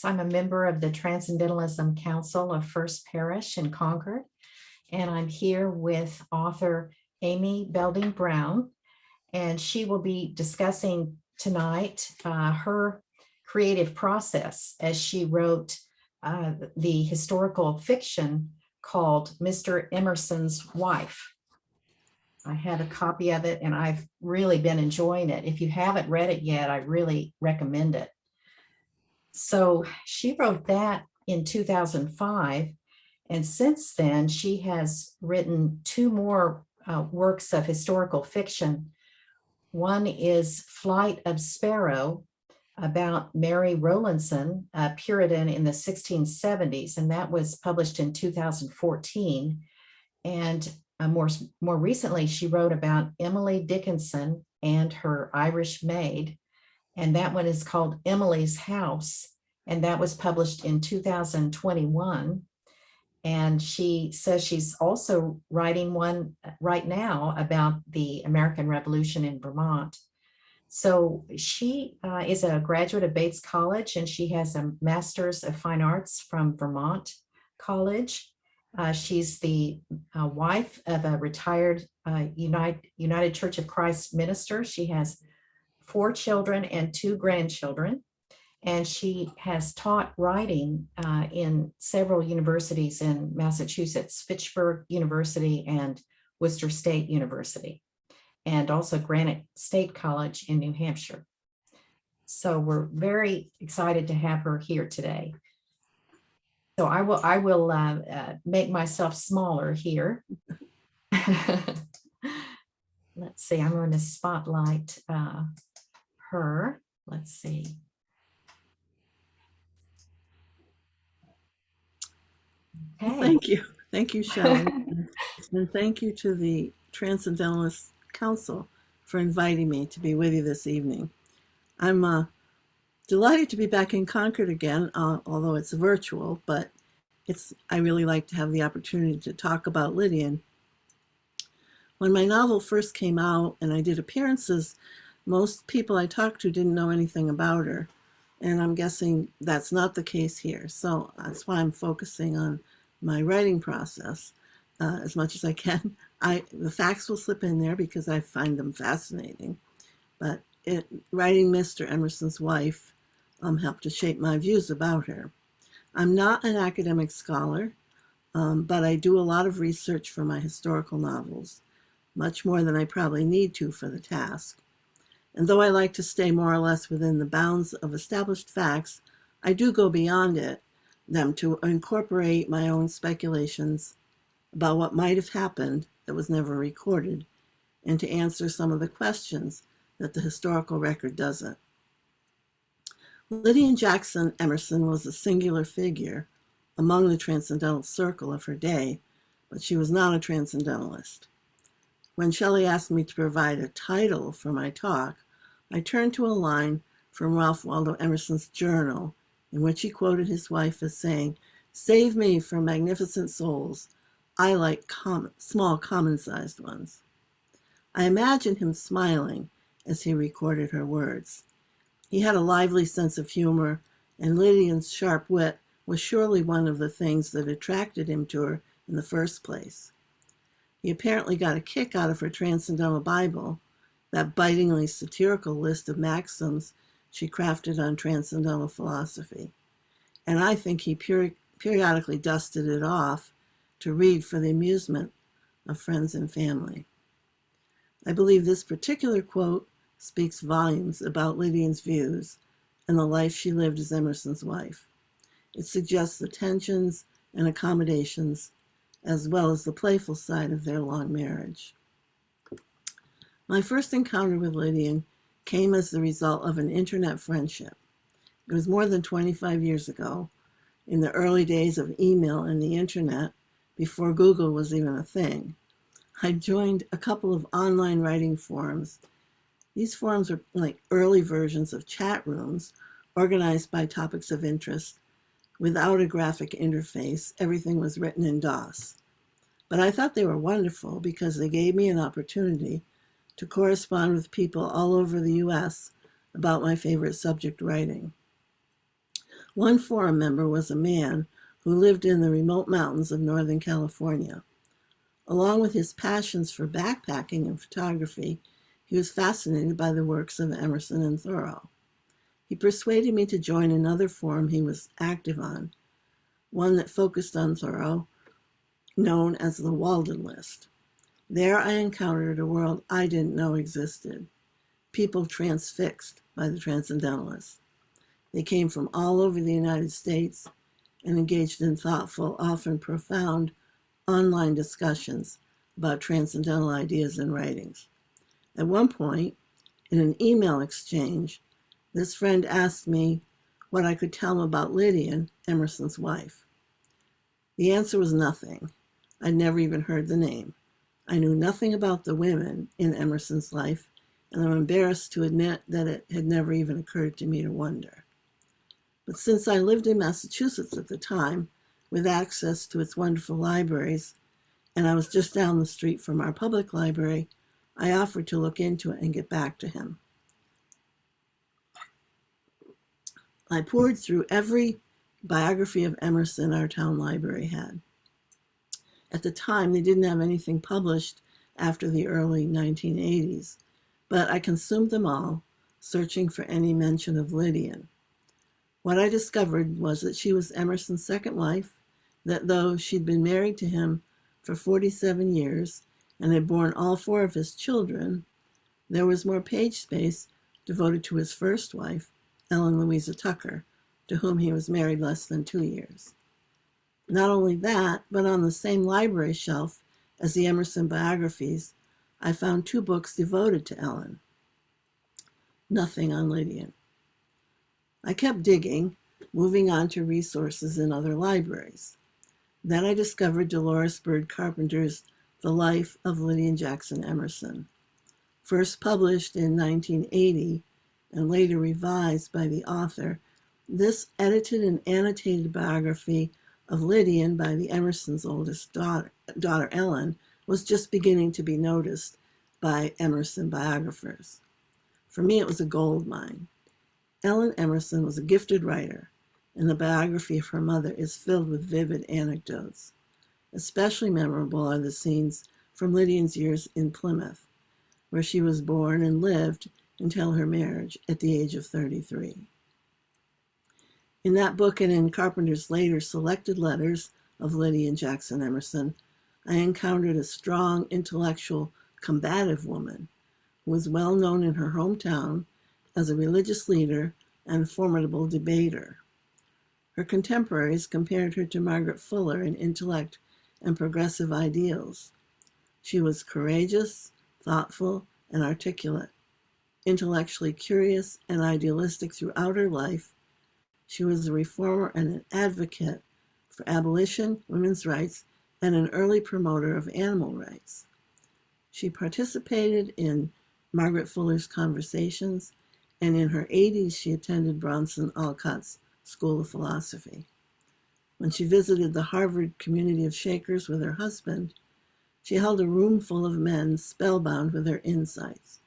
I'm a member of the Transcendentalism Council of First Parish in Concord, and I'm here with author Amy Belding Brown, and she will be discussing tonight her creative process as she wrote the historical fiction called Mr. Emerson's Wife. I have a copy of it and I've really been enjoying it. If you haven't read it yet, I really recommend it. So she wrote that in 2005. And since then, she has written two more works of historical fiction. One is Flight of Sparrow, about Mary Rowlandson, a Puritan in the 1670s, and that was published in 2014. And more recently, she wrote about Emily Dickinson and her Irish maid, and that one is called Emily's House, and that was published in 2021. And she says she's also writing one right now about the American Revolution in Vermont. So she is a graduate of Bates College, and she has a Master's of Fine Arts from Vermont College. She's the wife of a retired United Church of Christ minister. She has 4 children and 2 grandchildren, and she has taught writing in several universities in Massachusetts, Fitchburg University and Worcester State University, and also Granite State College in New Hampshire. So we're very excited to have her here today. So I will make myself smaller here. Let's see, I'm going to spotlight her. Let's see. Okay. Thank you. Thank you, Shelley. And thank you to the Transcendentalist Council for inviting me to be with you this evening. I'm delighted to be back in Concord again, although it's virtual, but I really like to have the opportunity to talk about Lydian. When my novel first came out and I did appearances, most people I talked to didn't know anything about her. And I'm guessing that's not the case here. So that's why I'm focusing on my writing process as much as I can. The facts will slip in there because I find them fascinating. But writing Mr. Emerson's Wife helped to shape my views about her. I'm not an academic scholar, but I do a lot of research for my historical novels, much more than I probably need to for the task. And though I like to stay more or less within the bounds of established facts, I do go beyond them to incorporate my own speculations about what might have happened that was never recorded, and to answer some of the questions that the historical record doesn't. Lydian Jackson Emerson was a singular figure among the transcendental circle of her day, but she was not a transcendentalist. When Shelley asked me to provide a title for my talk, I turned to a line from Ralph Waldo Emerson's journal, in which he quoted his wife as saying, "Save me from magnificent souls. I like small, common-sized ones." I imagine him smiling as he recorded her words. He had a lively sense of humor, and Lydian's sharp wit was surely one of the things that attracted him to her in the first place. He apparently got a kick out of her Transcendental Bible, that bitingly satirical list of maxims she crafted on transcendental philosophy. And I think he periodically dusted it off to read for the amusement of friends and family. I believe this particular quote speaks volumes about Lydian's views and the life she lived as Emerson's wife. It suggests the tensions and accommodations, as well as the playful side of their long marriage. My first encounter with Lydian came as the result of an internet friendship. It was more than 25 years ago, in the early days of email and the internet, before Google was even a thing. I joined a couple of online writing forums. These forums were like early versions of chat rooms organized by topics of interest. Without a graphic interface, everything was written in DOS. But I thought they were wonderful because they gave me an opportunity to correspond with people all over the US about my favorite subject writing. One forum member was a man who lived in the remote mountains of Northern California. Along with his passions for backpacking and photography, he was fascinated by the works of Emerson and Thoreau. He persuaded me to join another forum he was active on, one that focused on Thoreau, known as the Walden List. There I encountered a world I didn't know existed, people transfixed by the Transcendentalists. They came from all over the United States and engaged in thoughtful, often profound, online discussions about transcendental ideas and writings. At one point, in an email exchange, this friend asked me what I could tell him about Lydian, Emerson's wife. The answer was nothing. I'd never even heard the name. I knew nothing about the women in Emerson's life, and I'm embarrassed to admit that it had never even occurred to me to wonder. But since I lived in Massachusetts at the time, with access to its wonderful libraries, and I was just down the street from our public library, I offered to look into it and get back to him. I poured through every biography of Emerson our town library had. At the time, they didn't have anything published after the early 1980s, but I consumed them all, searching for any mention of Lydian. What I discovered was that she was Emerson's second wife, that though she'd been married to him for 47 years and had borne all 4 of his children, there was more page space devoted to his first wife, Ellen Louisa Tucker, to whom he was married less than 2 years. Not only that, but on the same library shelf as the Emerson biographies, I found 2 books devoted to Ellen. Nothing on Lydian. I kept digging, moving on to resources in other libraries. Then I discovered Dolores Byrd Carpenter's The Life of Lydian Jackson Emerson. First published in 1980 and later revised by the author, this edited and annotated biography of Lydian by the Emerson's oldest daughter Ellen was just beginning to be noticed by Emerson biographers. For me, it was a gold mine. Ellen Emerson was a gifted writer, and the biography of her mother is filled with vivid anecdotes. Especially memorable are the scenes from Lydian's years in Plymouth, where she was born and lived until her marriage at the age of 33. In that book and in Carpenter's later selected letters of Lydian Jackson Emerson, I encountered a strong, intellectual, combative woman who was well known in her hometown as a religious leader and formidable debater. Her contemporaries compared her to Margaret Fuller in intellect and progressive ideals. She was courageous, thoughtful, and articulate, intellectually curious and idealistic throughout her life. She was a reformer and an advocate for abolition, women's rights, and an early promoter of animal rights. She participated in Margaret Fuller's conversations, and in her 80s she attended Bronson Alcott's School of Philosophy. When she visited the Harvard community of Shakers with her husband, she held a room full of men spellbound with her insights,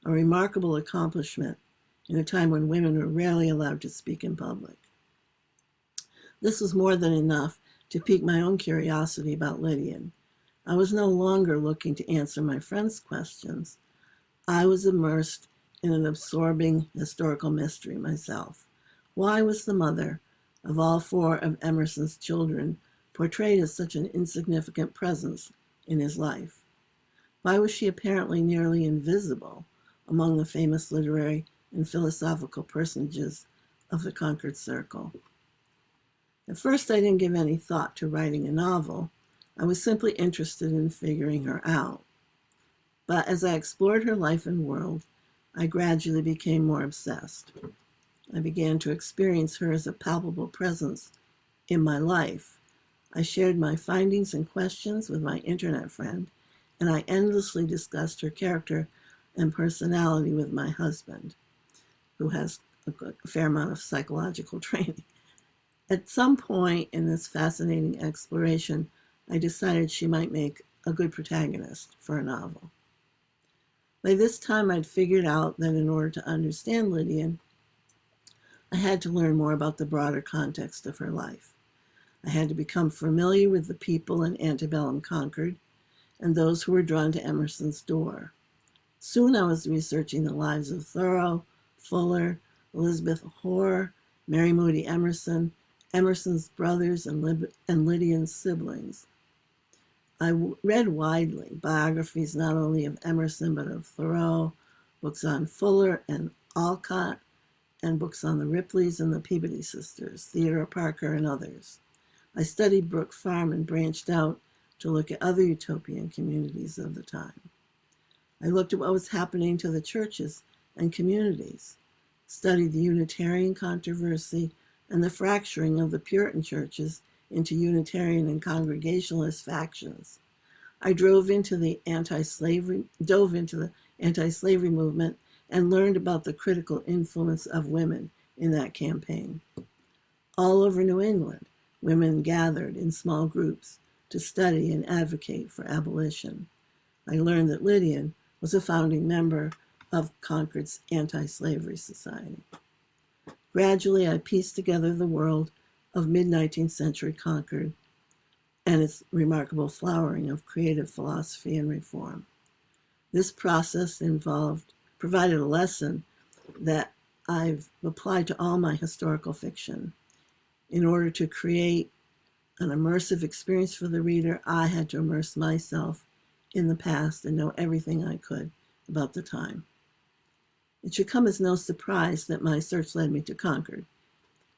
a remarkable accomplishment in a time when women were rarely allowed to speak in public. This was more than enough to pique my own curiosity about Lydian. I was no longer looking to answer my friend's questions. I was immersed in an absorbing historical mystery myself. Why was the mother of all 4 of Emerson's children portrayed as such an insignificant presence in his life? Why was she apparently nearly invisible among the famous literary and philosophical personages of the Concord Circle? At first, I didn't give any thought to writing a novel. I was simply interested in figuring her out. But as I explored her life and world, I gradually became more obsessed. I began to experience her as a palpable presence in my life. I shared my findings and questions with my internet friend, and I endlessly discussed her character and personality with my husband, who has a fair amount of psychological training. At some point in this fascinating exploration, I decided she might make a good protagonist for a novel. By this time, I'd figured out that in order to understand Lydian, I had to learn more about the broader context of her life. I had to become familiar with the people in antebellum Concord and those who were drawn to Emerson's door. Soon I was researching the lives of Thoreau, Fuller, Elizabeth Hoare, Mary Moody Emerson, Emerson's brothers, and Lydian's siblings. I read widely biographies not only of Emerson but of Thoreau, books on Fuller and Alcott, and books on the Ripleys and the Peabody sisters, Theodore Parker, and others. I studied Brook Farm and branched out to look at other utopian communities of the time. I looked at what was happening to the churches and communities, studied the Unitarian controversy and the fracturing of the Puritan churches into Unitarian and Congregationalist factions. I dove into the anti-slavery movement and learned about the critical influence of women in that campaign. All over New England, women gathered in small groups to study and advocate for abolition. I learned that Lydian was a founding member of Concord's Anti-Slavery Society. Gradually, I pieced together the world of mid-19th century Concord and its remarkable flowering of creative philosophy and reform. This process provided a lesson that I've applied to all my historical fiction. In order to create an immersive experience for the reader, I had to immerse myself in the past and know everything I could about the time. It should come as no surprise that my search led me to Concord.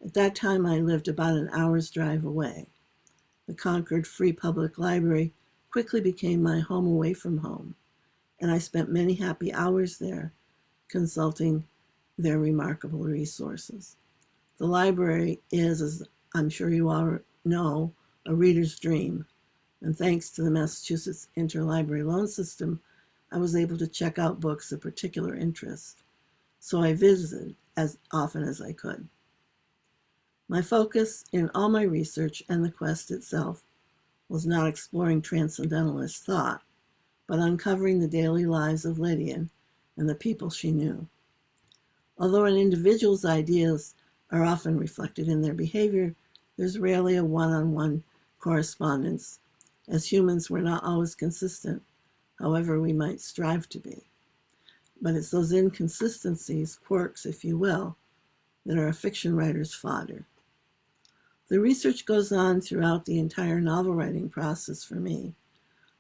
At that time, I lived about an hour's drive away. The Concord Free Public Library quickly became my home away from home, and I spent many happy hours there consulting their remarkable resources. The library is, as I'm sure you all know, a reader's dream, and thanks to the Massachusetts Interlibrary Loan System, I was able to check out books of particular interest, so I visited as often as I could. My focus in all my research and the quest itself was not exploring transcendentalist thought, but uncovering the daily lives of Lydian and the people she knew. Although an individual's ideas are often reflected in their behavior, there's rarely a one-on-one correspondence, as humans we're not always consistent, however we might strive to be. But it's those inconsistencies, quirks, if you will, that are a fiction writer's fodder. The research goes on throughout the entire novel writing process for me.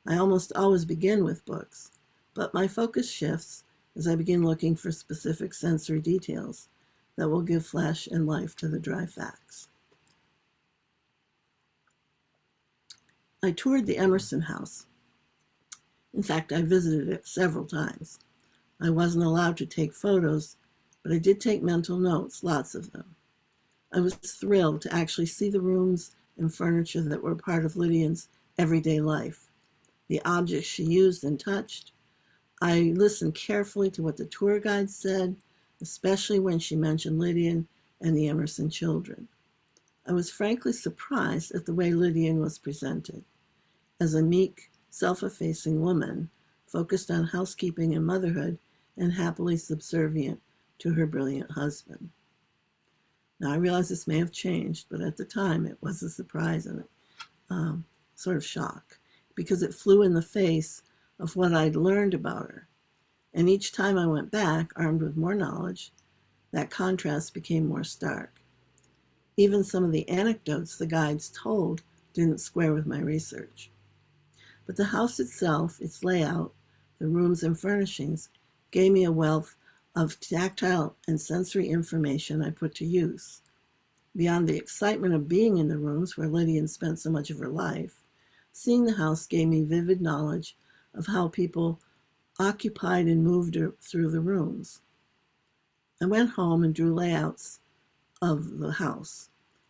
I almost always begin with books, but my focus shifts as I begin looking for specific sensory details that will give flesh and life to the dry facts. I toured the Emerson house. In fact, I visited it several times. I wasn't allowed to take photos, but I did take mental notes, lots of them. I was thrilled to actually see the rooms and furniture that were part of Lydian's everyday life, the objects she used and touched. I listened carefully to what the tour guide said, especially when she mentioned Lydian and the Emerson children. I was frankly surprised at the way Lydian was presented, as a meek, self-effacing woman, focused on housekeeping and motherhood, and happily subservient to her brilliant husband. Now, I realize this may have changed, but at the time it was a surprise and sort of shock, because it flew in the face of what I'd learned about her. And each time I went back, armed with more knowledge, that contrast became more stark. Even some of the anecdotes the guides told didn't square with my research. But the house itself, its layout, the rooms and furnishings, gave me a wealth of tactile and sensory information I put to use. Beyond the excitement of being in the rooms where Lydian spent so much of her life, seeing the house gave me vivid knowledge of how people occupied and moved through the rooms. I went home and drew layouts of the house.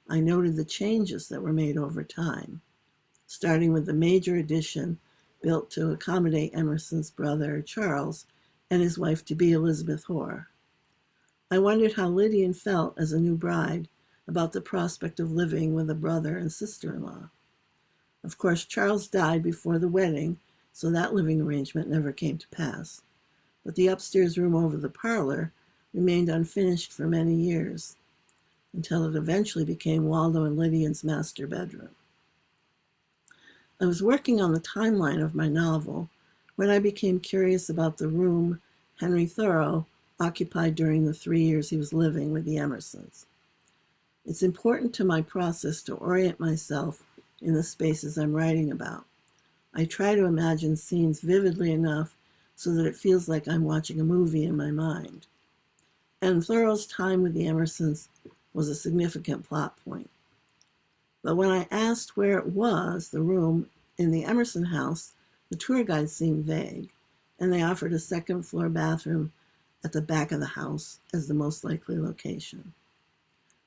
I noted the changes that were made over time, starting with the major addition built to accommodate Emerson's brother, Charles, and his wife-to-be, Elizabeth Hoare. I wondered how Lydian felt as a new bride about the prospect of living with a brother and sister-in-law. Of course, Charles died before the wedding, so that living arrangement never came to pass. But the upstairs room over the parlor remained unfinished for many years. until it eventually became Waldo and Lydian's master bedroom. I was working on the timeline of my novel when I became curious about the room Henry Thoreau occupied during the 3 years he was living with the Emersons. It's important to my process to orient myself in the spaces I'm writing about. I try to imagine scenes vividly enough so that it feels like I'm watching a movie in my mind. And Thoreau's time with the Emersons was a significant plot point. But when I asked where it was, the room in the Emerson house, the tour guide seemed vague, and they offered a second-floor bathroom at the back of the house as the most likely location.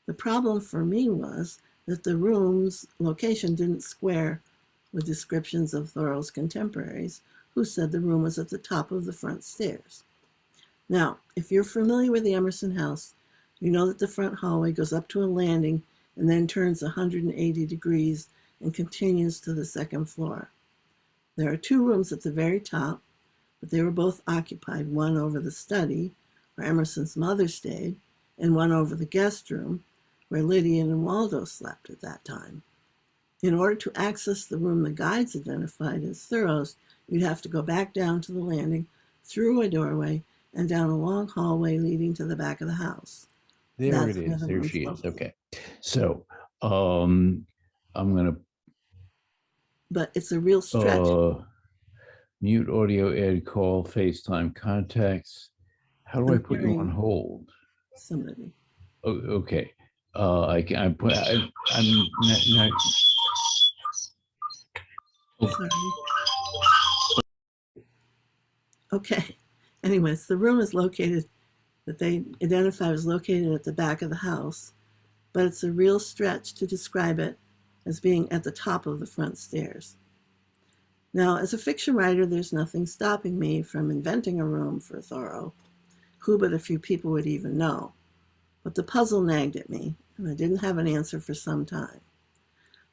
The problem for me was that the room's location didn't square with descriptions of Thoreau's contemporaries, who said the room was at the top of the front stairs. Now, if you're familiar with the Emerson house, you know that the front hallway goes up to a landing and then turns 180 degrees and continues to the second floor. There are 2 rooms at the very top, but they were both occupied, one over the study, where Emerson's mother stayed, and one over the guest room, where Lydian and Waldo slept at that time. In order to access the room the guides identified as Thoreau's, you'd have to go back down to the landing, through a doorway, and down a long hallway leading to the back of the house. There it is. There she is. Okay. So I'm going to. But it's a real stretch. Mute audio, add call, FaceTime contacts. How do I put you on hold? Somebody. Oh, okay. I'm not. Sorry. Okay. Anyways, the room is located, that they identify was located at the back of the house, but it's a real stretch to describe it as being at the top of the front stairs. Now, as a fiction writer, there's nothing stopping me from inventing a room for Thoreau. Who but a few people would even know? But the puzzle nagged at me, and I didn't have an answer for some time.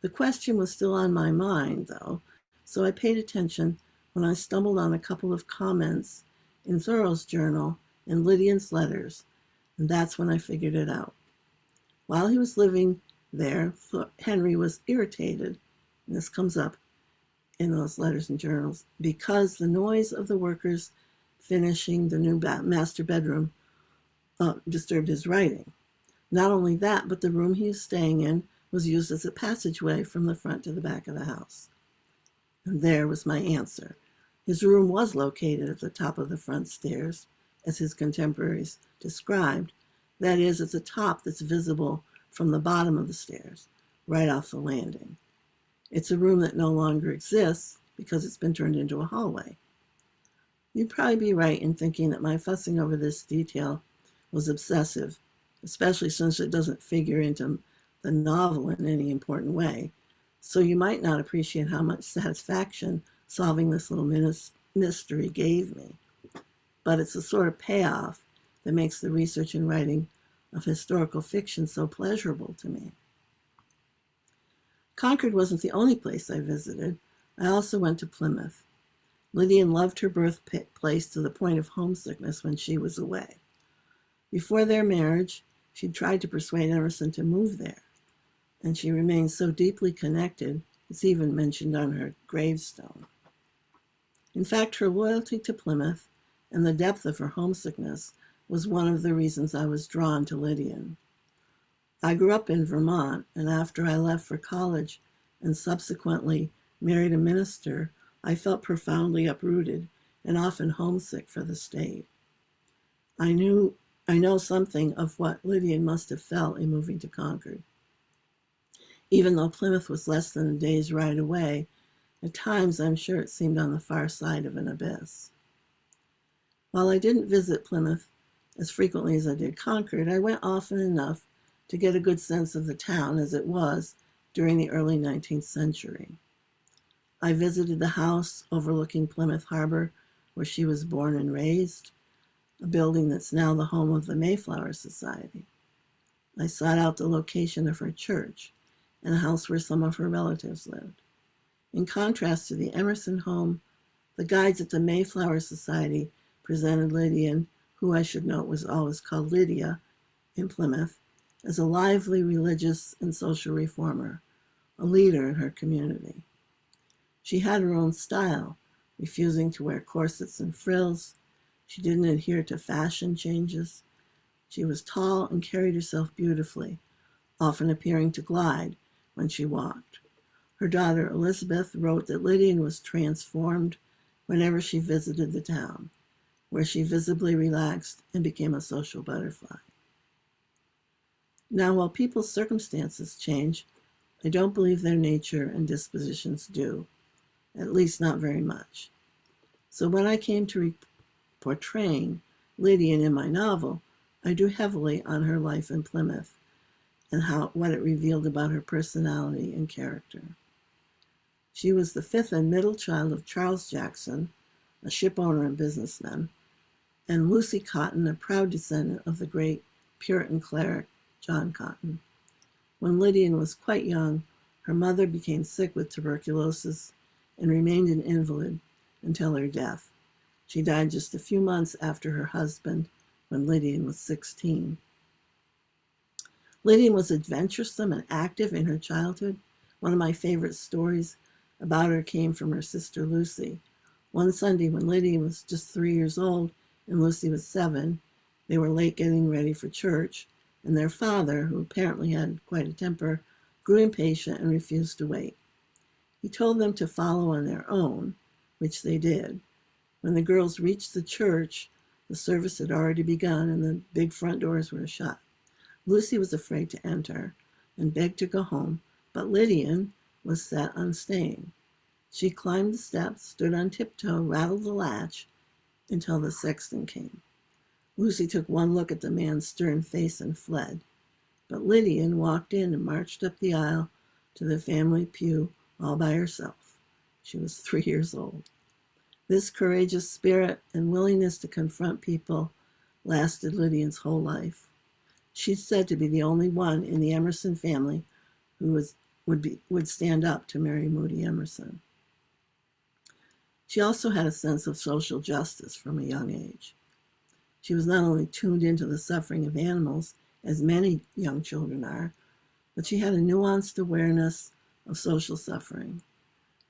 The question was still on my mind, though, so I paid attention when I stumbled on a couple of comments in Thoreau's journal and Lydian's letters, and that's when I figured it out. While he was living there, Henry was irritated, and this comes up in those letters and journals, because the noise of the workers finishing the new master bedroom disturbed his writing. Not only that, but the room he was staying in was used as a passageway from the front to the back of the house. And there was my answer. His room was located at the top of the front stairs, as his contemporaries described, that is, at the top that's visible from the bottom of the stairs, right off the landing. It's a room that no longer exists because it's been turned into a hallway. You'd probably be right in thinking that my fussing over this detail was obsessive, especially since it doesn't figure into the novel in any important way. So you might not appreciate how much satisfaction solving this little mystery gave me. But it's a sort of payoff that makes the research and writing of historical fiction so pleasurable to me. Concord wasn't the only place I visited. I also went to Plymouth. Lydian loved her birthplace to the point of homesickness when she was away. Before their marriage, she'd tried to persuade Emerson to move there, and she remained so deeply connected, it's even mentioned on her gravestone. In fact, her loyalty to Plymouth and the depth of her homesickness was one of the reasons I was drawn to Lydian. I grew up in Vermont, and after I left for college and subsequently married a minister, I felt profoundly uprooted and often homesick for the state. I know something of what Lydian must have felt in moving to Concord. Even though Plymouth was less than a day's ride away, at times I'm sure it seemed on the far side of an abyss. While I didn't visit Plymouth as frequently as I did Concord, I went often enough to get a good sense of the town as it was during the early 19th century. I visited the house overlooking Plymouth Harbor, where she was born and raised, a building that's now the home of the Mayflower Society. I sought out the location of her church and a house where some of her relatives lived. In contrast to the Emerson home, the guides at the Mayflower Society presented Lydian, who I should note was always called Lydia in Plymouth, as a lively religious and social reformer, a leader in her community. She had her own style, refusing to wear corsets and frills. She didn't adhere to fashion changes. She was tall and carried herself beautifully, often appearing to glide when she walked. Her daughter Elizabeth wrote that Lydian was transformed whenever she visited the town, where she visibly relaxed and became a social butterfly. Now, while people's circumstances change, I don't believe their nature and dispositions do, at least not very much. So when I came to portraying Lydian in my novel, I drew heavily on her life in Plymouth and what it revealed about her personality and character. She was the fifth and middle child of Charles Jackson, a ship owner and businessman, and Lucy Cotton, a proud descendant of the great Puritan cleric John Cotton. When Lydian was quite young, her mother became sick with tuberculosis and remained an invalid until her death. She died just a few months after her husband, when Lydian was 16. Lydian was adventuresome and active in her childhood. One of my favorite stories about her came from her sister Lucy. One Sunday when Lydian was just 3 years old and Lucy was 7, they were late getting ready for church, and their father, who apparently had quite a temper, grew impatient and refused to wait. He told them to follow on their own, which they did. When the girls reached the church, the service had already begun and the big front doors were shut. Lucy was afraid to enter and begged to go home, but Lydian was set on staying. She climbed the steps, stood on tiptoe, rattled the latch until the sexton came. Lucy took one look at the man's stern face and fled, but Lydian walked in and marched up the aisle to the family pew all by herself. She was 3 years old. This courageous spirit and willingness to confront people lasted Lydian's whole life. She's said to be the only one in the Emerson family who would stand up to Mary Moody Emerson. She also had a sense of social justice from a young age. She was not only tuned into the suffering of animals, as many young children are, but she had a nuanced awareness of social suffering.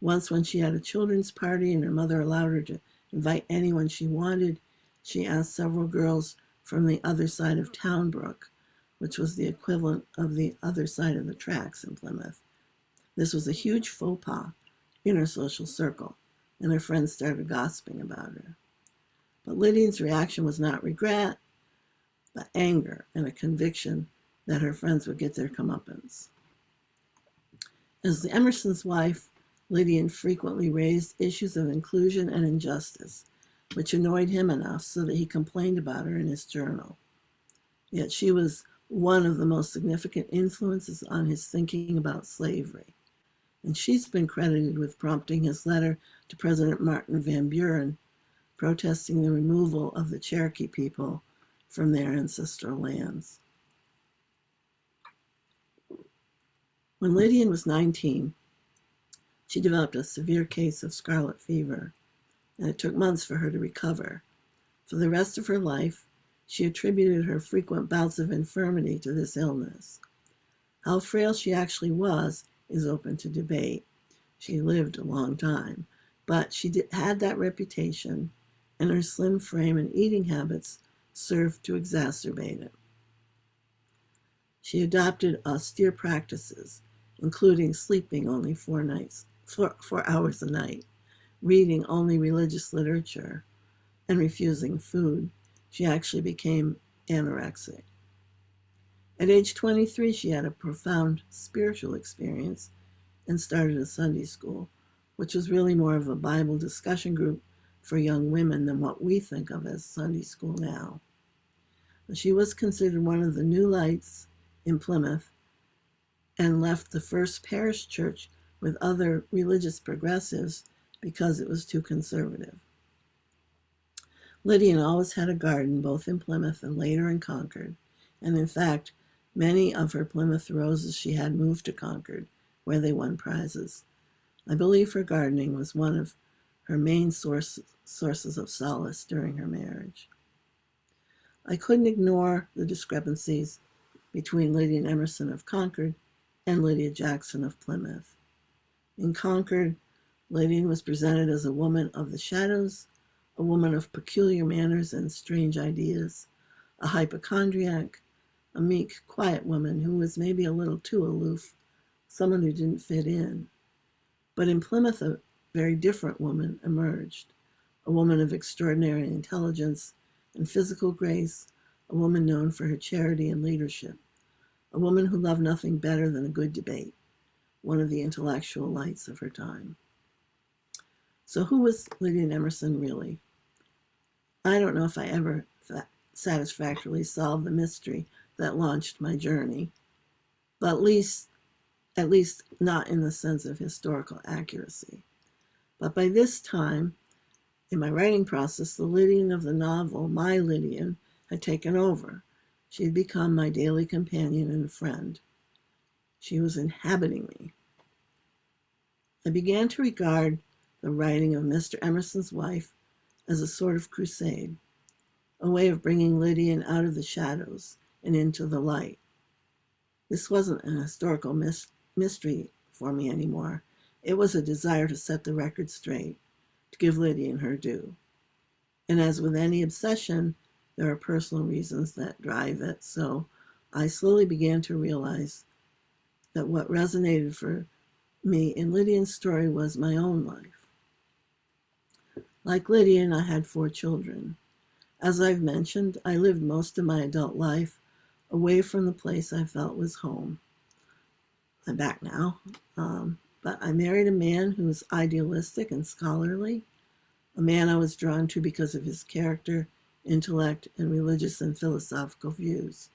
Once, when she had a children's party and her mother allowed her to invite anyone she wanted, she asked several girls from the other side of Townbrook, which was the equivalent of the other side of the tracks in Plymouth. This was a huge faux pas in her social circle, and her friends started gossiping about her. But Lydian's reaction was not regret, but anger and a conviction that her friends would get their comeuppance. As the Emerson's wife, Lydian frequently raised issues of inclusion and injustice, which annoyed him enough so that he complained about her in his journal. Yet she was one of the most significant influences on his thinking about slavery. And she's been credited with prompting his letter to President Martin Van Buren, protesting the removal of the Cherokee people from their ancestral lands. When Lydian was 19, she developed a severe case of scarlet fever, and it took months for her to recover. For the rest of her life, she attributed her frequent bouts of infirmity to this illness. How frail she actually was is open to debate. She lived a long time, but she had that reputation, and her slim frame and eating habits served to exacerbate it. She adopted austere practices, including sleeping only 4 hours a night, reading only religious literature, and refusing food. She actually became anorexic. At age 23, she had a profound spiritual experience and started a Sunday school, which was really more of a Bible discussion group for young women than what we think of as Sunday school now. She was considered one of the new lights in Plymouth and left the first parish church with other religious progressives because it was too conservative. Lydian always had a garden both in Plymouth and later in Concord, and in fact, many of her Plymouth roses she had moved to Concord, where they won prizes. I believe her gardening was one of her main sources of solace during her marriage. I couldn't ignore the discrepancies between Lydia and Emerson of Concord and Lydia Jackson of Plymouth. In Concord, Lydian was presented as a woman of the shadows, a woman of peculiar manners and strange ideas, a hypochondriac, a meek, quiet woman who was maybe a little too aloof, someone who didn't fit in. But in Plymouth, a very different woman emerged, a woman of extraordinary intelligence and physical grace, a woman known for her charity and leadership, a woman who loved nothing better than a good debate, one of the intellectual lights of her time. So who was Lydian Emerson really? I don't know if I ever satisfactorily solved the mystery that launched my journey, but at least not in the sense of historical accuracy. But by this time, in my writing process, the Lydian of the novel, my Lydian, had taken over. She had become my daily companion and friend. She was inhabiting me. I began to regard the writing of Mr. Emerson's wife as a sort of crusade, a way of bringing Lydian out of the shadows and into the light. This wasn't an historical mystery for me anymore. It was a desire to set the record straight, to give Lydian her due. And as with any obsession, there are personal reasons that drive it. So I slowly began to realize that what resonated for me in Lydian's story was my own life. Like Lydian, I had 4 children. As I've mentioned, I lived most of my adult life away from the place I felt was home. I'm back now, but I married a man who was idealistic and scholarly, a man I was drawn to because of his character, intellect, and religious and philosophical views.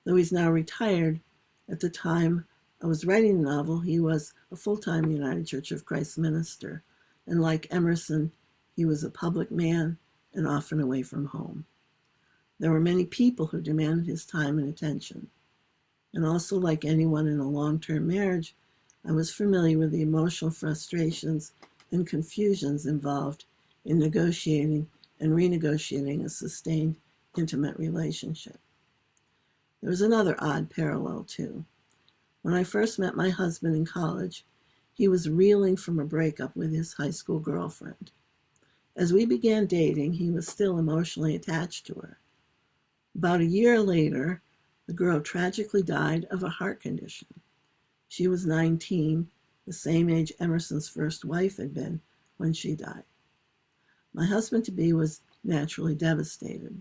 Though he's now retired, at the time I was writing the novel, he was a full-time United Church of Christ minister, and like Emerson, he was a public man and often away from home. There were many people who demanded his time and attention. And also, like anyone in a long-term marriage, I was familiar with the emotional frustrations and confusions involved in negotiating and renegotiating a sustained, intimate relationship. There was another odd parallel, too. When I first met my husband in college, he was reeling from a breakup with his high school girlfriend. As we began dating, he was still emotionally attached to her. About a year later, the girl tragically died of a heart condition. She was 19, the same age Emerson's first wife had been when she died. My husband-to-be was naturally devastated.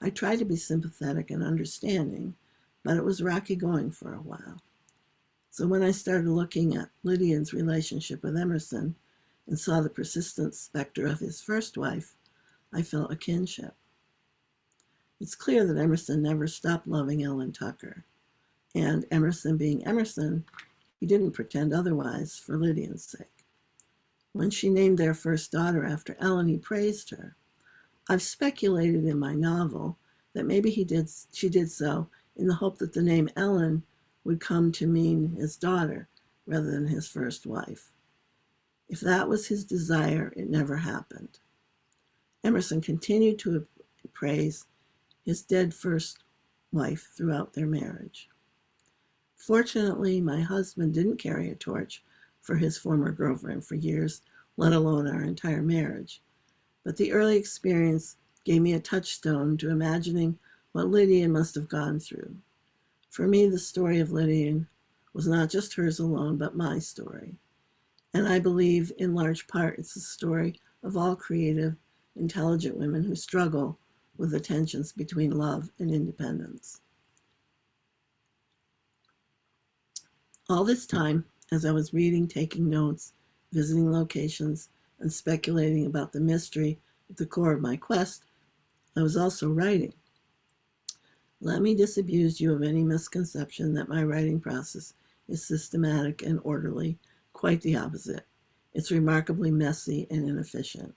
I tried to be sympathetic and understanding, but it was rocky going for a while. So when I started looking at Lydian's relationship with Emerson and saw the persistent specter of his first wife, I felt a kinship. It's clear that Emerson never stopped loving Ellen Tucker. And Emerson being Emerson, he didn't pretend otherwise for Lydian's sake. When she named their first daughter after Ellen, he praised her. I've speculated in my novel that maybe she did so in the hope that the name Ellen would come to mean his daughter rather than his first wife. If that was his desire, it never happened. Emerson continued to praise his dead first wife throughout their marriage. Fortunately, my husband didn't carry a torch for his former girlfriend for years, let alone our entire marriage. But the early experience gave me a touchstone to imagining what Lydian must have gone through. For me, the story of Lydian was not just hers alone, but my story. And I believe, in large part, it's the story of all creative, intelligent women who struggle with the tensions between love and independence. All this time, as I was reading, taking notes, visiting locations, and speculating about the mystery at the core of my quest, I was also writing. Let me disabuse you of any misconception that my writing process is systematic and orderly. Quite the opposite. It's remarkably messy and inefficient.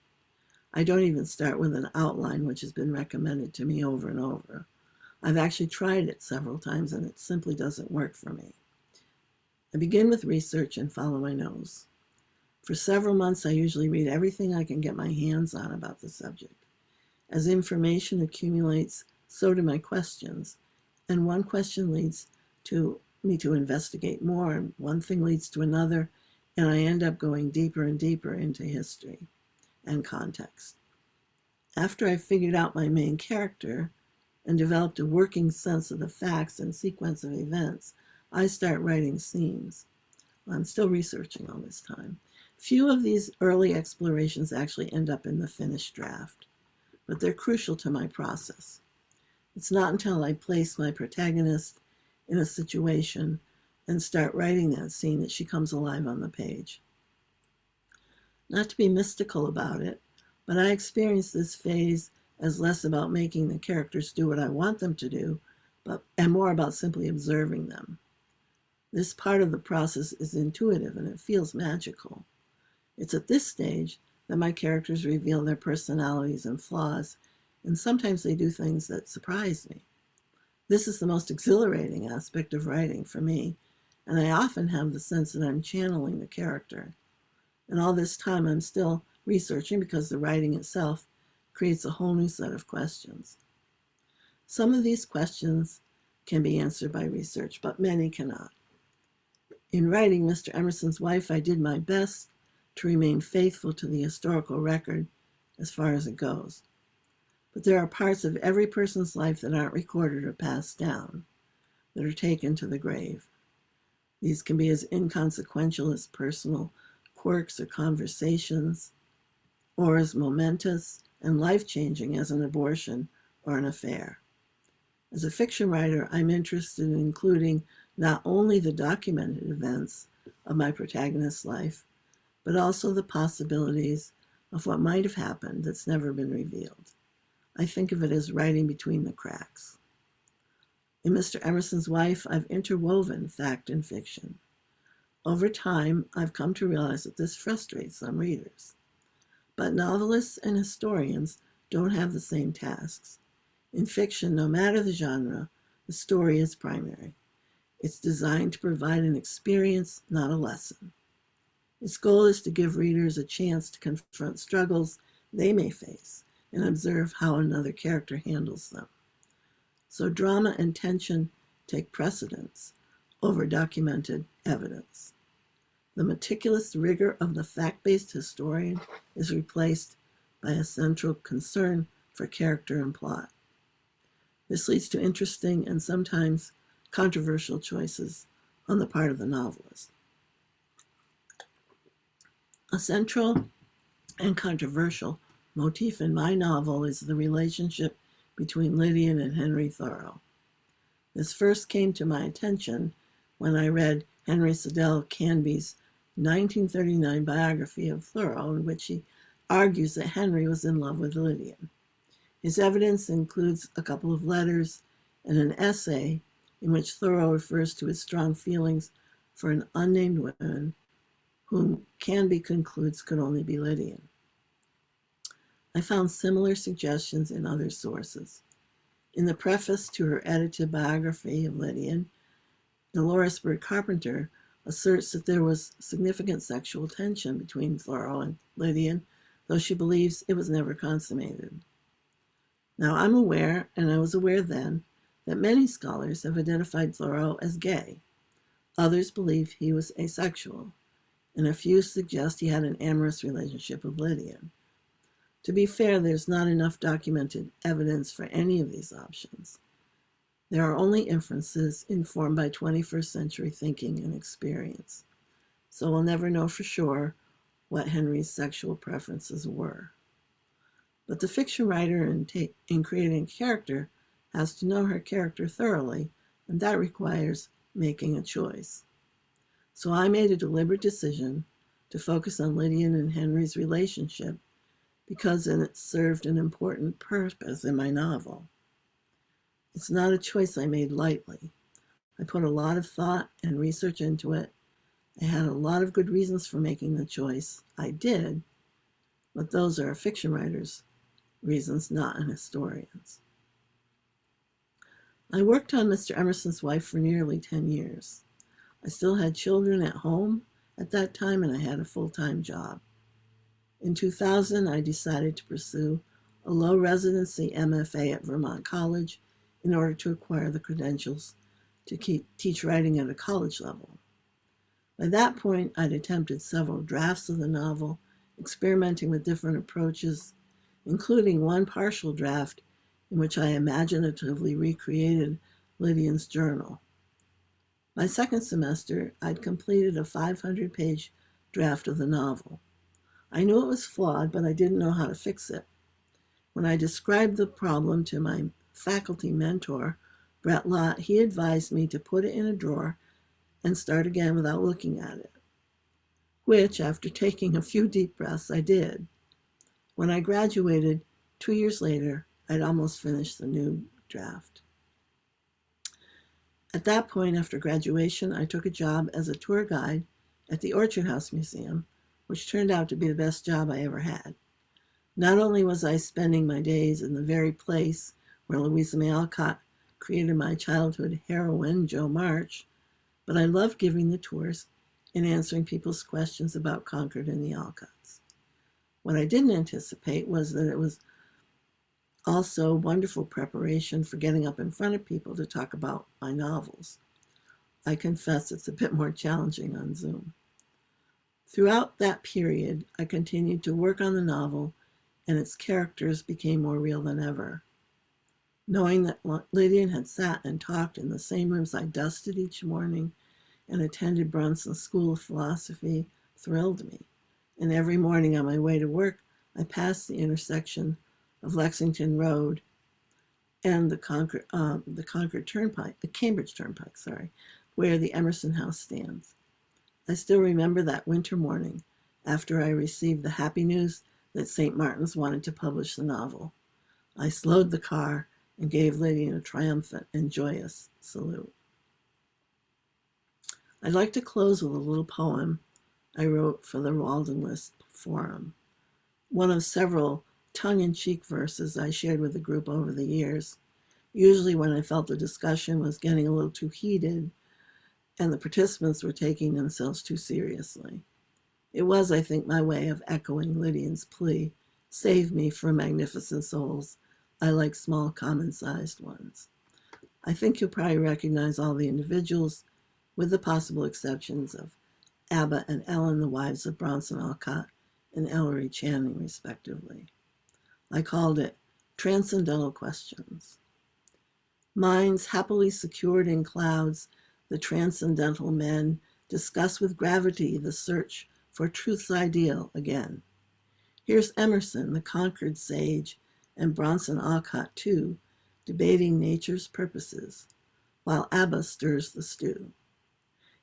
I don't even start with an outline, which has been recommended to me over and over. I've actually tried it several times and it simply doesn't work for me. I begin with research and follow my nose. For several months, I usually read everything I can get my hands on about the subject. As information accumulates, so do my questions, And one question leads to me to investigate more, and one thing leads to another, and I end up going deeper and deeper into history and context. After I figured out my main character and developed a working sense of the facts and sequence of events, I start writing scenes. I'm still researching all this time. Few of these early explorations actually end up in the finished draft, but they're crucial to my process. It's not until I place my protagonist in a situation and start writing that scene that she comes alive on the page. Not to be mystical about it, but I experience this phase as less about making the characters do what I want them to do, and more about simply observing them. This part of the process is intuitive and it feels magical. It's at this stage that my characters reveal their personalities and flaws, and sometimes they do things that surprise me. This is the most exhilarating aspect of writing for me, and I often have the sense that I'm channeling the character. And all this time I'm still researching because the writing itself creates a whole new set of questions. Some of these questions can be answered by research, but many cannot. In writing Mr. Emerson's Wife, I did my best to remain faithful to the historical record as far as it goes. But there are parts of every person's life that aren't recorded or passed down, that are taken to the grave. These can be as inconsequential as personal quirks or conversations, or as momentous and life-changing as an abortion or an affair. As a fiction writer, I'm interested in including not only the documented events of my protagonist's life, but also the possibilities of what might have happened that's never been revealed. I think of it as writing between the cracks. In Mr. Emerson's Wife, I've interwoven fact and fiction. Over time, I've come to realize that this frustrates some readers. But novelists and historians don't have the same tasks. In fiction, no matter the genre, the story is primary. It's designed to provide an experience, not a lesson. Its goal is to give readers a chance to confront struggles they may face and observe how another character handles them. So drama and tension take precedence over documented evidence. The meticulous rigor of the fact-based historian is replaced by a central concern for character and plot. This leads to interesting and sometimes controversial choices on the part of the novelist. A central and controversial motif in my novel is the relationship between Lydian and Henry Thoreau. This first came to my attention when I read Henry Siddell Canby's 1939 biography of Thoreau, in which he argues that Henry was in love with Lydian. His evidence includes a couple of letters and an essay in which Thoreau refers to his strong feelings for an unnamed woman whom Canby concludes could only be Lydian. I found similar suggestions in other sources. In the preface to her edited biography of Lydian, Dolores Byrd Carpenter asserts that there was significant sexual tension between Thoreau and Lydian, though she believes it was never consummated. Now, I'm aware, and I was aware then, that many scholars have identified Thoreau as gay. Others believe he was asexual, and a few suggest he had an amorous relationship with Lydian. To be fair, there's not enough documented evidence for any of these options. There are only inferences informed by 21st century thinking and experience, so we'll never know for sure what Henry's sexual preferences were. But the fiction writer in creating a character has to know her character thoroughly, and that requires making a choice. So I made a deliberate decision to focus on Lydian and Henry's relationship because it served an important purpose in my novel. It's not a choice I made lightly. I put a lot of thought and research into it. I had a lot of good reasons for making the choice. I did, but those are a fiction writer's reasons, not an historian's. I worked on Mr. Emerson's Wife for nearly 10 years. I still had children at home at that time, and I had a full-time job. In 2000, I decided to pursue a low residency MFA at Vermont College in order to acquire the credentials to teach writing at a college level. By that point, I'd attempted several drafts of the novel, experimenting with different approaches, including one partial draft in which I imaginatively recreated Lydian's journal. My second semester, I'd completed a 500-page draft of the novel. I knew it was flawed, but I didn't know how to fix it. When I described the problem to my faculty mentor, Brett Lott, he advised me to put it in a drawer and start again without looking at it, which, after taking a few deep breaths, I did. When I graduated 2 years later, I'd almost finished the new draft. At that point, after graduation, I took a job as a tour guide at the Orchard House Museum, which turned out to be the best job I ever had. Not only was I spending my days in the very place where Louisa May Alcott created my childhood heroine, Jo March, but I loved giving the tours and answering people's questions about Concord and the Alcotts. What I didn't anticipate was that it was also wonderful preparation for getting up in front of people to talk about my novels. I confess it's a bit more challenging on Zoom. Throughout that period, I continued to work on the novel, and its characters became more real than ever. Knowing that Lydian had sat and talked in the same rooms I dusted each morning and attended Brunson's School of Philosophy thrilled me. And every morning on my way to work, I passed the intersection of Lexington Road and the Cambridge Turnpike, where the Emerson house stands. I still remember that winter morning after I received the happy news that St. Martin's wanted to publish the novel. I slowed the car and gave Lydian a triumphant and joyous salute. I'd like to close with a little poem I wrote for the Walden List Forum, one of several tongue-in-cheek verses I shared with the group over the years, usually when I felt the discussion was getting a little too heated and the participants were taking themselves too seriously. It was, I think, my way of echoing Lydian's plea, "Save me from magnificent souls. I like small, common-sized ones." I think you'll probably recognize all the individuals, with the possible exceptions of Abba and Ellen, the wives of Bronson Alcott and Ellery Channing, respectively. I called it Transcendental Questions. Minds happily secured in clouds, the transcendental men discuss with gravity the search for truth's ideal again. Here's Emerson, the Concord sage, and Bronson Alcott, too, debating nature's purposes, while Abba stirs the stew.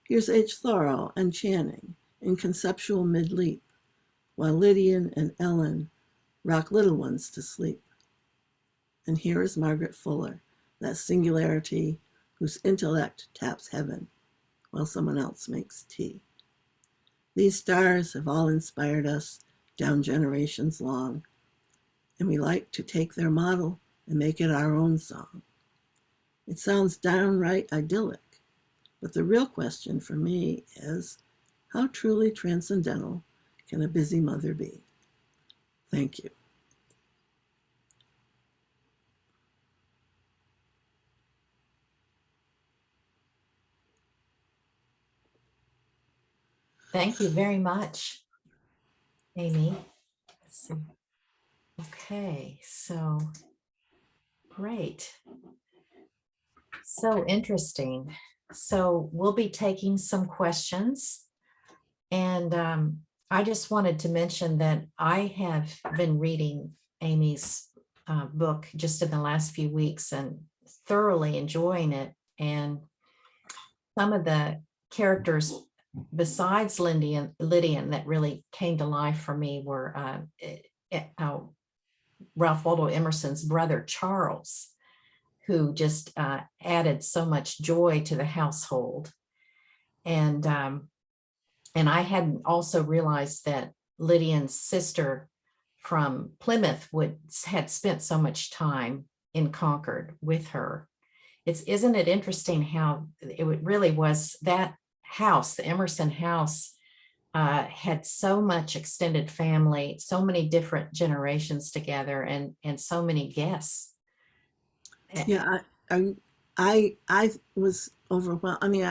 Here's H. Thoreau and Channing in conceptual mid-leap, while Lidian and Ellen rock little ones to sleep. And here is Margaret Fuller, that singularity whose intellect taps heaven while someone else makes tea. These stars have all inspired us down generations long, and we like to take their model and make it our own song. It sounds downright idyllic, but the real question for me is, how truly transcendental can a busy mother be? Thank you. Thank you very much, Amy. Let's see. Okay, so great. So interesting. So we'll be taking some questions. And I just wanted to mention that I have been reading Amy's book just in the last few weeks and thoroughly enjoying it. And some of the characters besides Lydian that really came to life for me were Ralph Waldo Emerson's brother, Charles, who just added so much joy to the household. And I hadn't also realized that Lydian's sister from Plymouth had spent so much time in Concord with her. Isn't it interesting how it really was that house, the Emerson house, had so much extended family, so many different generations together, and so many guests. Yeah, I was overwhelmed. I mean,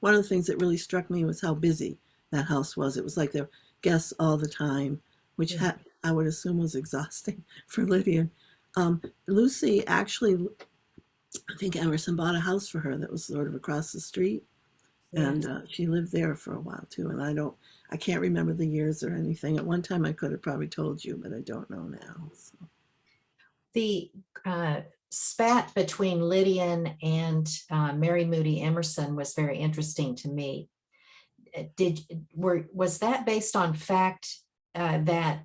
one of the things that really struck me was how busy that house was. It was like there were guests all the time, which Yeah. I would assume was exhausting for Lydian. Lucy actually, I think Emerson bought a house for her that was sort of across the street, and she lived there for a while too. And I can't remember the years or anything. At one time, I could have probably told you, but I don't know now. So. The spat between Lydian and Mary Moody Emerson was very interesting to me. Was that based on fact that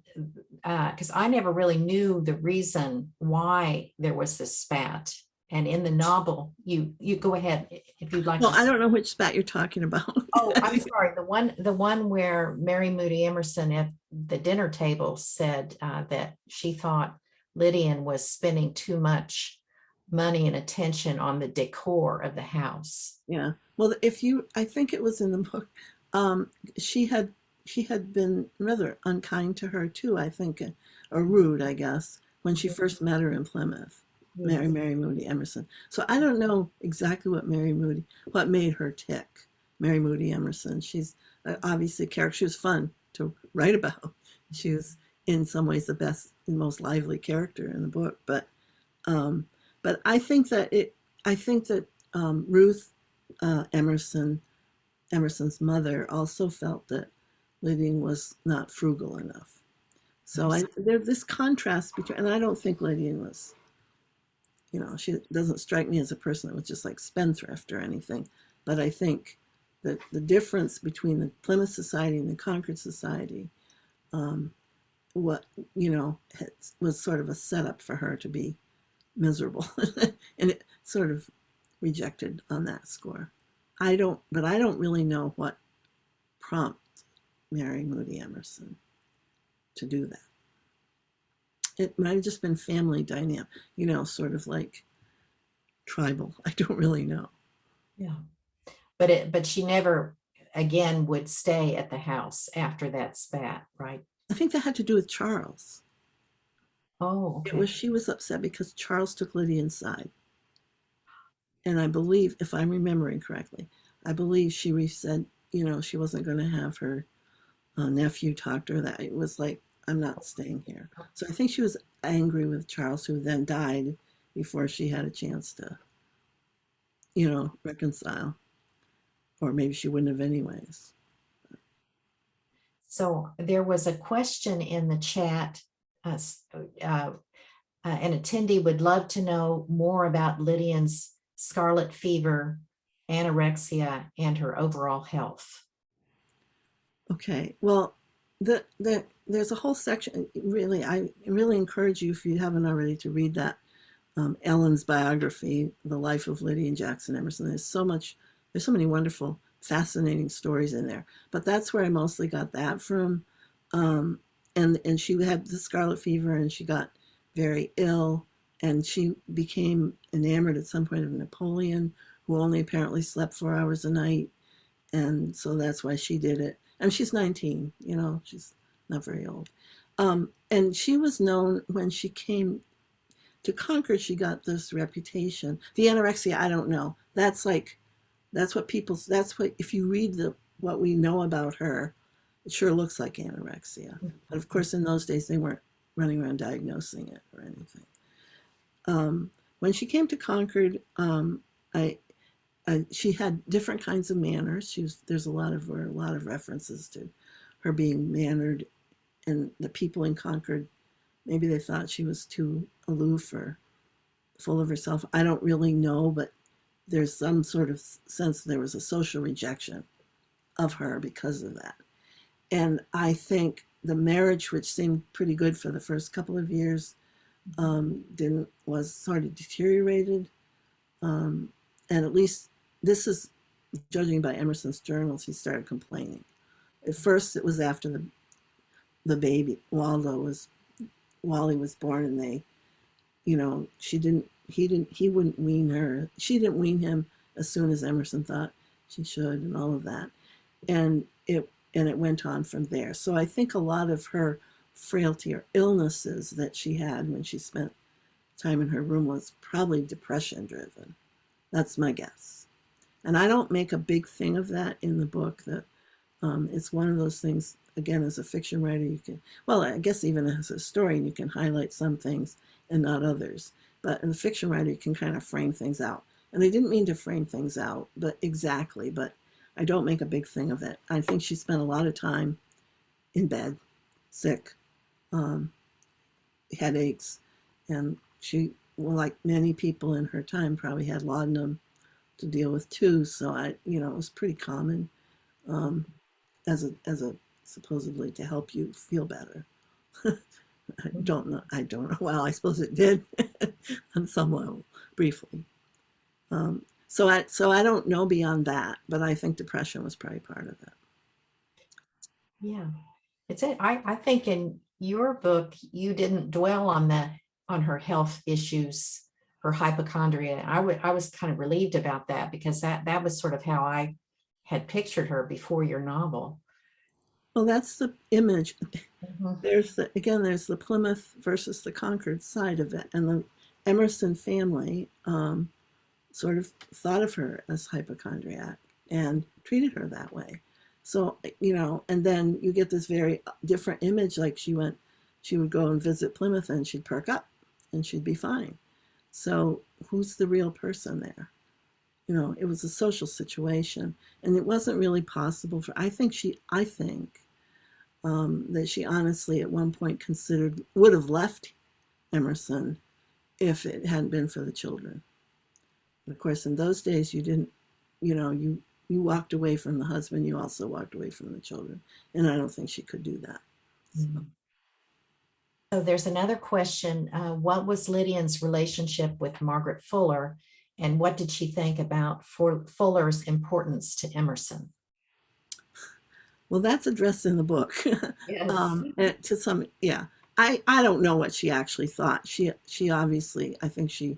because I never really knew the reason why there was this spat? And in the novel, you go ahead if you'd like. Well, I don't know which spat you're talking about. Oh, I'm sorry. The one where Mary Moody Emerson at the dinner table said that she thought Lydian was spending too much money and attention on the decor of the house. Yeah. Well, I think it was in the book. She had been rather unkind to her too, I think, or rude, I guess, when she first met her in Plymouth. Mary Moody Emerson. So I don't know exactly what made her tick. Mary Moody Emerson. She's obviously a character. She was fun to write about. She was in some ways the best and most lively character in the book. But I think that Ruth Emerson's mother also felt that Lydian was not frugal enough. So there's this contrast between, and I don't think Lydian was, she doesn't strike me as a person that was just like spendthrift or anything. But I think that the difference between the Plymouth Society and the Concord Society, was sort of a setup for her to be miserable, and it sort of rejected on that score. I don't really know what prompted Mary Moody Emerson to do that. It might have just been family dynamic, sort of like tribal. I don't really know. Yeah. But she never again would stay at the house after that spat, right? I think that had to do with Charles. Oh, okay. She was upset because Charles took Lydia inside. And I believe, if I'm remembering correctly, she said, she wasn't going to have her nephew talk to her. That it was like, I'm not staying here. So I think she was angry with Charles, who then died before she had a chance to, reconcile. Or maybe she wouldn't have anyways. So there was a question in the chat. An attendee would love to know more about Lydian's scarlet fever, anorexia, and her overall health. Okay, well, there's a whole section. Really, I really encourage you, if you haven't already, to read that Ellen's biography, The Life of Lydian Jackson Emerson. There's so many wonderful, fascinating stories in there. But that's where I mostly got that from. And she had the scarlet fever, and she got very ill, and she became enamored at some point of Napoleon, who only apparently slept 4 hours a night. And so that's why she did it. And she's 19, she's not very old. And she was known when she came to Concord, she got this reputation. The anorexia, I don't know. That's what if you read what we know about her, it sure looks like anorexia. But of course, in those days, they weren't running around diagnosing it or anything. When she came to Concord, she had different kinds of manners. There's a lot of references to her being mannered, and the people in Concord, maybe they thought she was too aloof or full of herself. I don't really know, but there's some sort of sense there was a social rejection of her because of that. And I think the marriage, which seemed pretty good for the first couple of years, was sort of deteriorated. And at least this is judging by Emerson's journals, he started complaining. At first, it was after the baby Wally was born, and they, he wouldn't wean her. She didn't wean him as soon as Emerson thought she should, and all of that. And it went on from there. So I think a lot of her frailty or illnesses that she had when she spent time in her room was probably depression driven. That's my guess. And I don't make a big thing of that in the book. That it's one of those things, again, as a fiction writer, you can, well, I guess even as a historian, you can highlight some things and not others. But in the fiction writer, you can kind of frame things out. And I didn't mean to frame things out, but exactly, but I don't make a big thing of it. I think she spent a lot of time in bed, sick, headaches, and she, well, like many people in her time, probably had laudanum to deal with too. So it was pretty common as a supposedly to help you feel better. I don't know. Well, I suppose it did on some level, briefly. So I don't know beyond that, but I think depression was probably part of it. Yeah, it's it. I think in your book, you didn't dwell on her health issues, her hypochondria. I was kind of relieved about that, because that was sort of how I had pictured her before your novel. Well, that's the image. Mhm. There's the Plymouth versus the Concord side of it, and the Emerson family sort of thought of her as hypochondriac and treated her that way. So, and then you get this very different image, like she would go and visit Plymouth and she'd perk up and she'd be fine. So who's the real person there? It was a social situation, and it wasn't really possible for, I think that she honestly at one point would have left Emerson if it hadn't been for the children. And of course, in those days, you didn't, you walked away from the husband, you also walked away from the children. And I don't think she could do that. So there's another question. What was Lydian's relationship with Margaret Fuller, and what did she think about Fuller's importance to Emerson? Well, that's addressed in the book. Yes. To some, yeah. I don't know what she actually thought. She obviously, I think she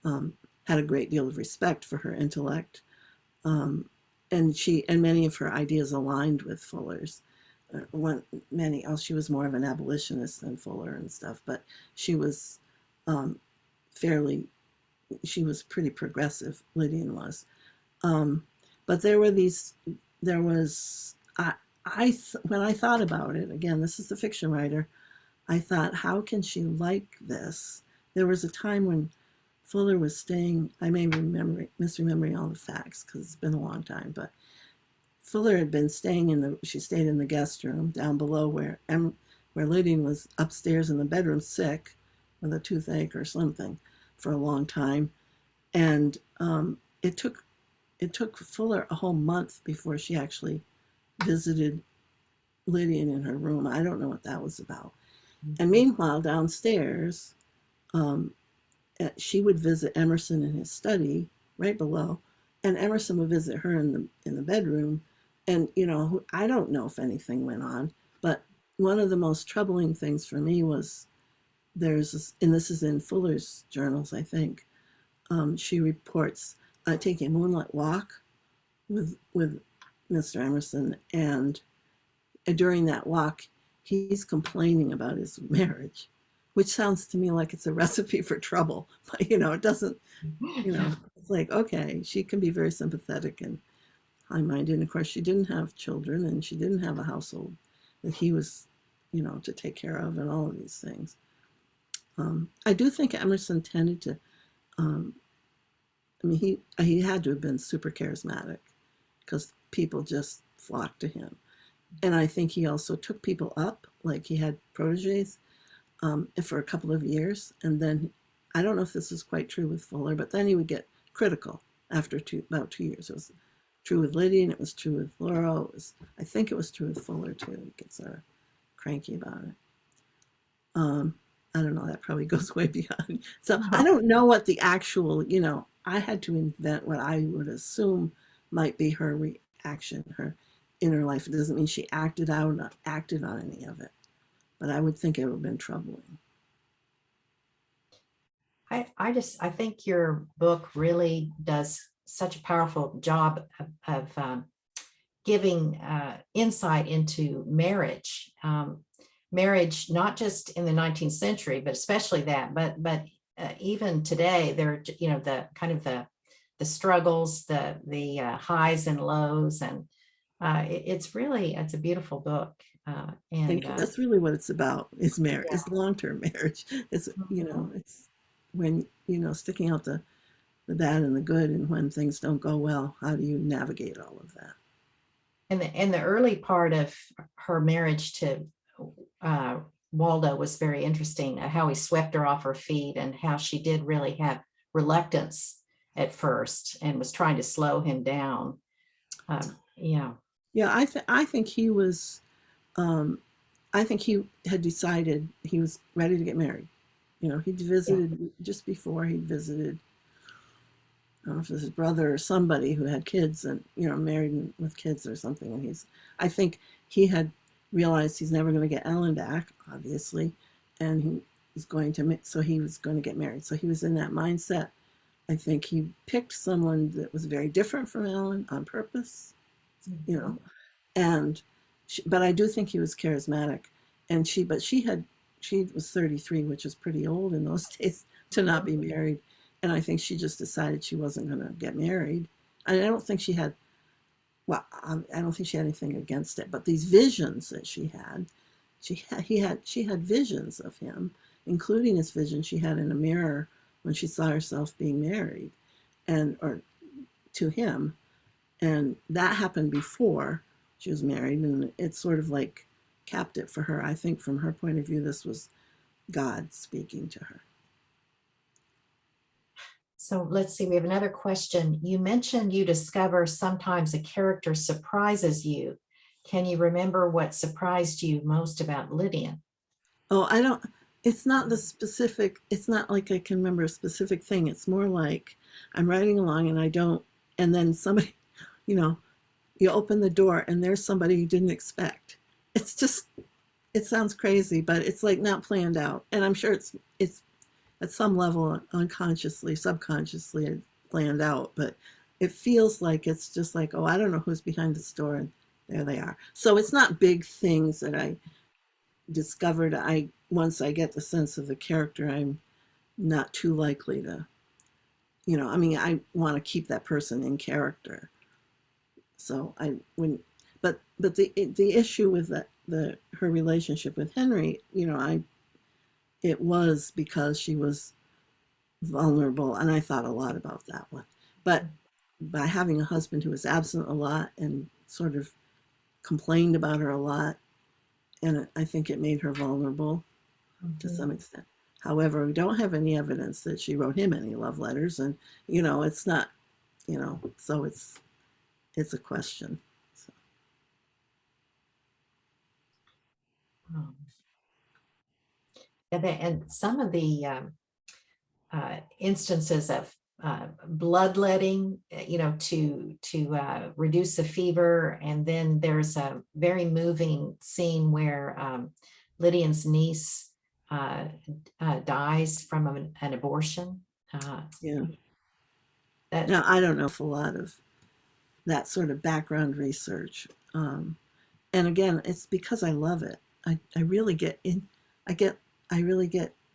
had a great deal of respect for her intellect, and many of her ideas aligned with Fuller's. She was more of an abolitionist than Fuller and stuff, but she was she was pretty progressive. Lydian was, but when I thought about it, again, this is the fiction writer, I thought, how can she like this? There was a time when Fuller was staying, I may be misremembering all the facts because it's been a long time, but Fuller had been she stayed in the guest room down below where Lydian was upstairs in the bedroom sick with a toothache or something for a long time. And it took Fuller a whole month before she actually visited Lydian in her room. I don't know what that was about. And meanwhile, downstairs, she would visit Emerson in his study right below, and Emerson would visit her in the bedroom. And I don't know if anything went on, but one of the most troubling things for me was and this is in Fuller's journals, I think. She reports taking a moonlight walk with Mr. Emerson, and during that walk, he's complaining about his marriage, which sounds to me like it's a recipe for trouble. But it doesn't. It's like, okay, she can be very sympathetic and high-minded. And of course, she didn't have children, and she didn't have a household that he was, to take care of, and all of these things. I do think Emerson tended to. He had to have been super charismatic, because people just flocked to him. And I think he also took people up, like he had proteges for a couple of years. And then, I don't know if this is quite true with Fuller, but then he would get critical after about 2 years. It was true with Lydian, it was true with Thoreau, I think it was true with Fuller too. He gets sort of cranky about it. I don't know, that probably goes way beyond. So I don't know what the actual, I had to invent what I would assume might be her reaction, her inner life. It doesn't mean she acted on any of it, but I would think it would have been troubling. I think your book really does such a powerful job of giving insight into marriage. Marriage, not just in the 19th century, but especially that, but even today, they're, the kind of the struggles, the highs and lows, and it's a beautiful book. Thank you. That's really what it's about. Is marriage, Yeah. it's long-term marriage. It's, it's when, sticking out the bad and the good, and when things don't go well, how do you navigate all of that? And the early part of her marriage to Waldo was very interesting, how he swept her off her feet and how she did really have reluctance at first and was trying to slow him down. Yeah. Yeah, I think he was, I think he had decided he was ready to get married. He'd visited just before he'd visited, I don't know if it was his brother or somebody who had kids and, married with kids or something. And I think he had realized he's never going to get Ellen back, obviously. And he was so he was going to get married. So he was in that mindset. I think he picked someone that was very different from Ellen on purpose, but I do think he was charismatic. And she was 33, which was pretty old in those days to not be married. And I think she just decided she wasn't going to get married. And I don't think she had anything against it, but these visions that she had visions of him, including this vision she had in a mirror when she saw herself being married or to him. And that happened before she was married. And it's sort of like capped it for her. I think from her point of view, this was God speaking to her. So let's see, we have another question. You mentioned you discover sometimes a character surprises you. Can you remember what surprised you most about Lydian? Oh, it's not it's not like I can remember a specific thing. It's more like I'm riding along and then somebody, you open the door and there's somebody you didn't expect. It sounds crazy, but it's like not planned out. And I'm sure it's at some level unconsciously, subconsciously planned out, but it feels like it's just like, oh, I don't know who's behind this door, and there they are. So it's not big things that I discovered. Once I get the sense of the character, I'm not too likely to, I want to keep that person in character. So but the issue with her relationship with Henry, it was because she was vulnerable, and I thought a lot about that one. But by having a husband who was absent a lot and sort of complained about her a lot, and I think it made her vulnerable to some extent. However, we don't have any evidence that she wrote him any love letters, and it's not, so it's a question. So. And some of the instances of bloodletting, to reduce the fever. And then there's a very moving scene where Lydian's niece dies from an abortion. Now, I don't know if a lot of that sort of background research. And again, it's because I love it. I really get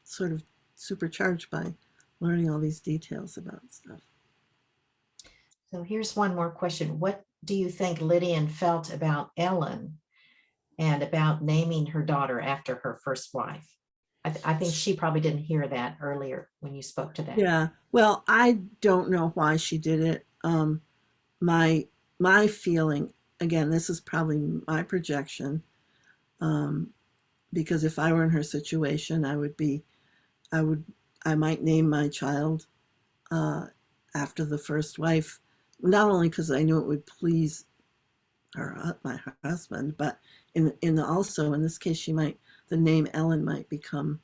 sort of supercharged by learning all these details about stuff. So here's one more question. What do you think Lydian felt about Ellen and about naming her daughter after her first wife? I think she probably didn't hear that earlier when you spoke to that. Yeah, well, I don't know why she did it. My feeling, again, this is probably my projection, because if I were in her situation, I might name my child after the first wife, not only because I knew it would please my husband, but also in this case, the name Ellen might become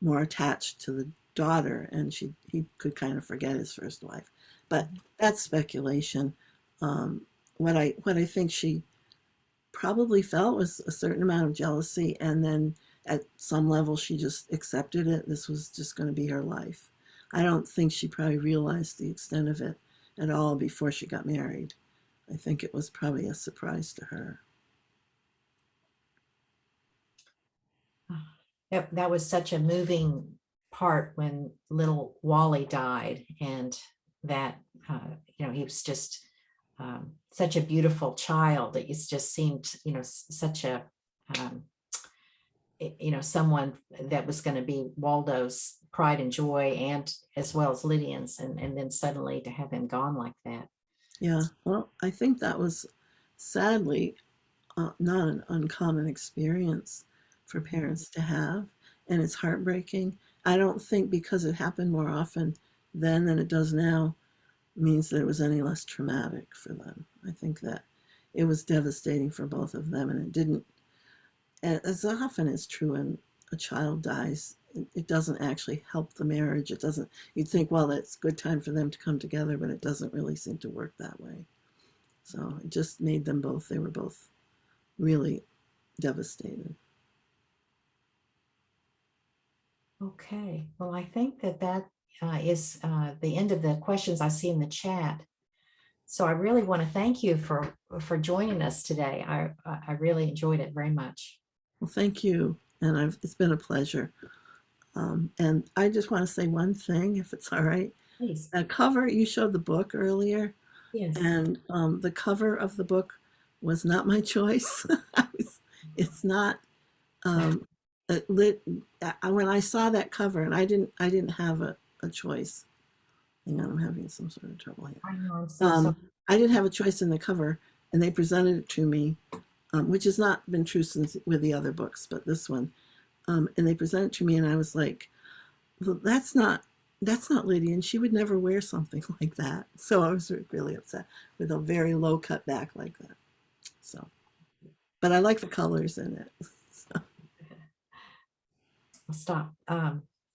more attached to the daughter, and he could kind of forget his first wife. But that's speculation. What I think she probably felt was a certain amount of jealousy, and then at some level she just accepted it. This was just going to be her life. I don't think she probably realized the extent of it at all before she got married. I think it was probably a surprise to her. That was such a moving part when little Wally died, and that, he was just such a beautiful child. It just seemed, such a, someone that was going to be Waldo's pride and joy, and as well as Lydian's, and then suddenly to have him gone like that. Yeah, well, I think that was sadly not an uncommon experience for parents to have, and it's heartbreaking. I don't think because it happened more often then than it does now means that it was any less traumatic for them. I think that it was devastating for both of them, and it didn't, as often is true when a child dies, it doesn't actually help the marriage. It doesn't, you'd think, well, it's a good time for them to come together, but it doesn't really seem to work that way. So it just made them both, they were both really devastated. Okay, well, I think that is the end of the questions I see in the chat. So I really want to thank you for joining us today. I really enjoyed it very much. Well, thank you, and it's been a pleasure. And I just want to say one thing, if it's all right. Please. That cover, you showed the book earlier. Yes. And the cover of the book was not my choice. It's not. When I saw that cover, and I didn't have a choice. Hang on, I'm having some sort of trouble here. I know, I'm so sorry. I didn't have a choice in the cover, and they presented it to me, which has not been true since with the other books, but this one. And they presented it to me, and I was like, well, that's not Lydian. She would never wear something like that. So I was really upset with a very low cut back like that. So, but I like the colors in it. So. I'll stop.